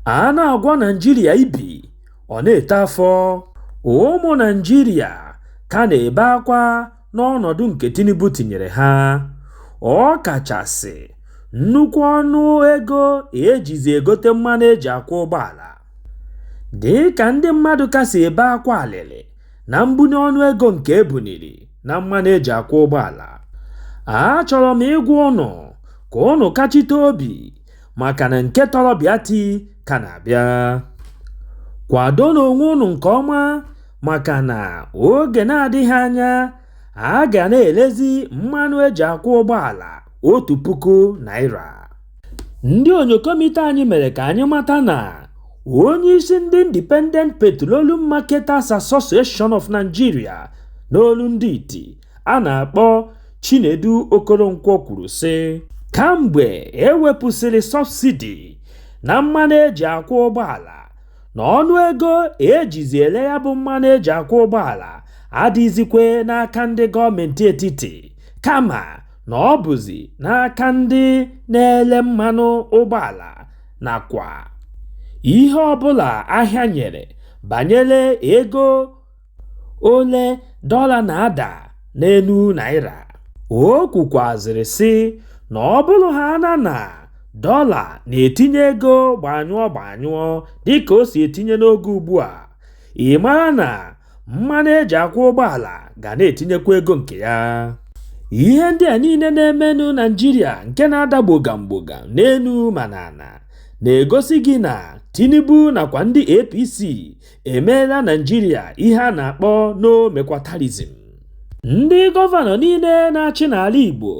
a na-agwa Naịjirịa ibi ọ na-ete afọ. Ụmụ Naịjirịa ka na-ebe akwa n'ọnọdụ nke Tinubu tinyere ha, ọ kachasị nnukwu ọnụ ego ejizi egote mmanụ eji akwọ ụgbọala. Dị ka ndị mmadụ kasị ebe akwa alịlị na mbunye ọnụ ego nke ebuniri na mmanụ eji akwọ ụgbọala, achọrọ m ịgwa ụnụ ka ụnụ kachite obi maka na nke tọrọ bịati ka na-abịa. Kwado n'onwe ụnụ nke ọma maka na oge na-adịghị anya a ga na-elezi mmanụ eji akwọ ụgbọala 1,000 naira. Ndị onyokomite anyị mere ka anyị mata na onye isi ndị Independent Petroleum Marketers Association of Nigeria n'olu ndị iti a na-akpọ Chinedu Okoronkwo kwuru sị, kamgbe ewepụsịrị sọbsidi na mmanụ eji akwọ ụgbọala na ọnụ ego ejizi ele ya bụ mmanụ eji akwọ ụgbọala adịzikwe n'aka ndị gọọmenti etiti, kama na ọ bụzi n'aka ndị na-ele mmanụ ụgbọala nakwa ihe ọbụla ahịa nyere banyere ego ole dọla na-ada n'elu naira. O kwukwazịrị sị na ọ bụrụ ha na dọla na-etinye ego gbanyụọ dịka o si etinye n'oge ugbu a, ị mara na mmanụ eji akwọ ụgbọala ga na-etinyekwa ego nke ya. Ihe ndị a niile na-emenụ Naịjirịa nke na-ada gbogam n'elu ma n'ala na-egosi gị na Tinubu nakwa ndị APC emeela Naịjirịa ihe a na-akpọ no mekwatarism. Ndị gọvanọ niile na-achị n'ala Igbo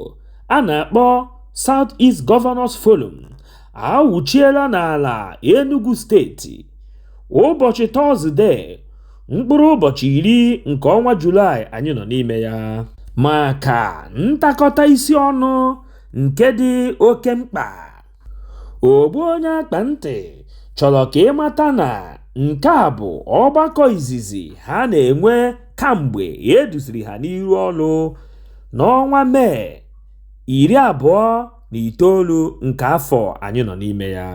a na-akpọ South East Governors Forum awụchiela n'ala Enugu steeti ụbọchị Tọzdee mkpụrụ ụbọchị 10 nke ọnwa Julaị anyị nọ n'ime ya, maka ntakọta isi ọnụ nke dị oke mkpa. Ogbu onye akpa ntị chọrọ ka ịmata na nke a bụ ọgbakọ izizi ha na-enwe kamgbe edusiri ha n'iru ọrụ n'ọnwa Mee 29 nke afọ anyị nọ n'ime ya.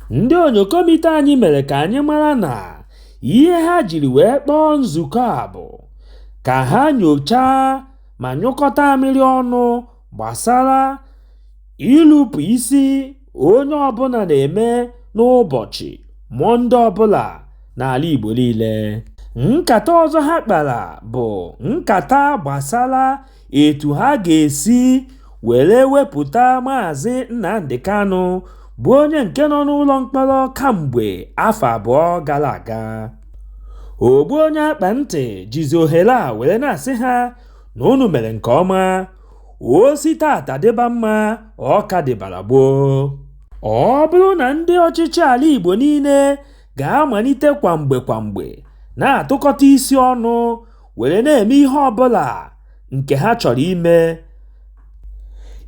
Ndị onyokomite anyị mere ka anyị mara na ihe ha jiri wee kpọọ nzukọ a bụ ka ha nyochaa ma nyụkọta amịrị ọnụ gbasara ịlụpụ isi onye ọbụla na-eme n'ụbọchị Mọnde ọbụla n'ala Igbo niile. Nkata ọzọ ha kpara bụ nkata gbasara etu ha ga-esi were wepụta Maazị Nnamdi Kanu bụ onye nke nọ n'ụlọ mkpọrọ kamgbe afọ 2 gara aga. Ogbu onye akpa ntị jizi ohere a were na-asị ha na unu mere nke ọma, osi tata dịba mma ọ ka dịbara gboo. Ọ bụrụ na ndị ọchịchị ala Igbo niile ga-amalite kwamgbe na-atụkọta isi ọnụ were na-eme ihe ọbụla nke ha chọrọ ime,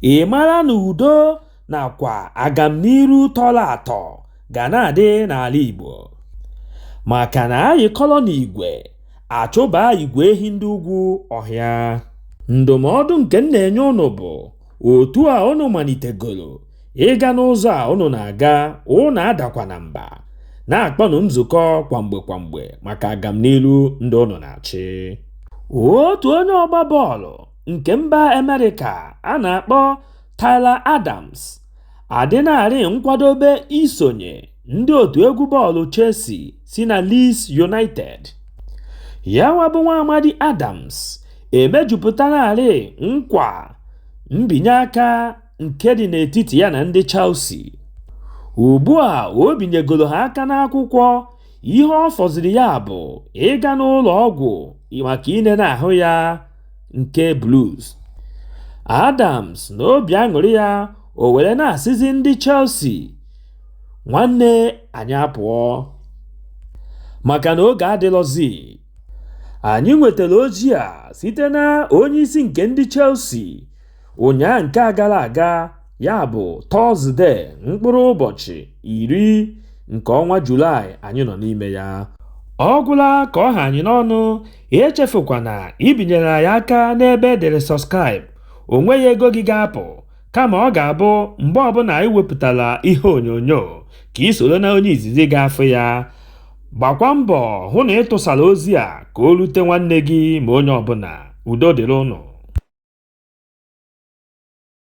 ị mara na udo nakwa agamniru tọrọ atọ ga na-adị n'ala Igbo. Maka na anyị kọrọ n'igwe achụba igwe ehi ndị ugwu ọhịa. Ndụmọdụ nke m na-enye unu bụ otu a unu malitegoro ịga n'ụzọ a unu na-aga, unu adakwa na mba, na-akpọnụ nzukọ kwamgbe maka agamniru ndị unu na-achị. Otu onye ọgba bọọlụ nke mba Amerịka a na-akpọ Tyler Adams adịnarị nkwadobe isonye ndị otu egwu bọọlụ Chelsea si na Leeds United. Ya wabụ nwa amadi Adams emejupụtanarị nkwa mbinye aka nke dị n'etiti ya na ndị Chelsea. Ugbu a o binyegoro ha aka n'akwụkwọ, ihe ọ fọziri ya bụ ịga n'ụlọ ọgwụ maka inene ahụ ya nke Blues. Adams na obi aṅụrị ya o were na-asịzi ndị Chelsea, nwanne anyị apụọ maka na oge adịlọzi. Anyị nwetara ozi a site na onye isi nke ndị Chelsea ụnyaa nke gara aga, ya bụ Tọzdee mkpụrụ ụbọchị 10 nke ọnwa Julaị anyị nọ n'ime ya. Ọ gwụla ka ọ ha anyị n'ọnụ, echefukwana ibinyere anyị aka n'ebe edere subscribe. O nweghị ego gị ga-apụ, kama ọ ga-abụ mgbe ọbụla anyị wepụtara ihe onyonyo ka ị soro na onye izizi ga-afụ ya. Gbakwa mbọ hụ na ị tụsara ozi a ka o rute nwanne gị ma onye ọbụla. Udo dịrị ụnụ.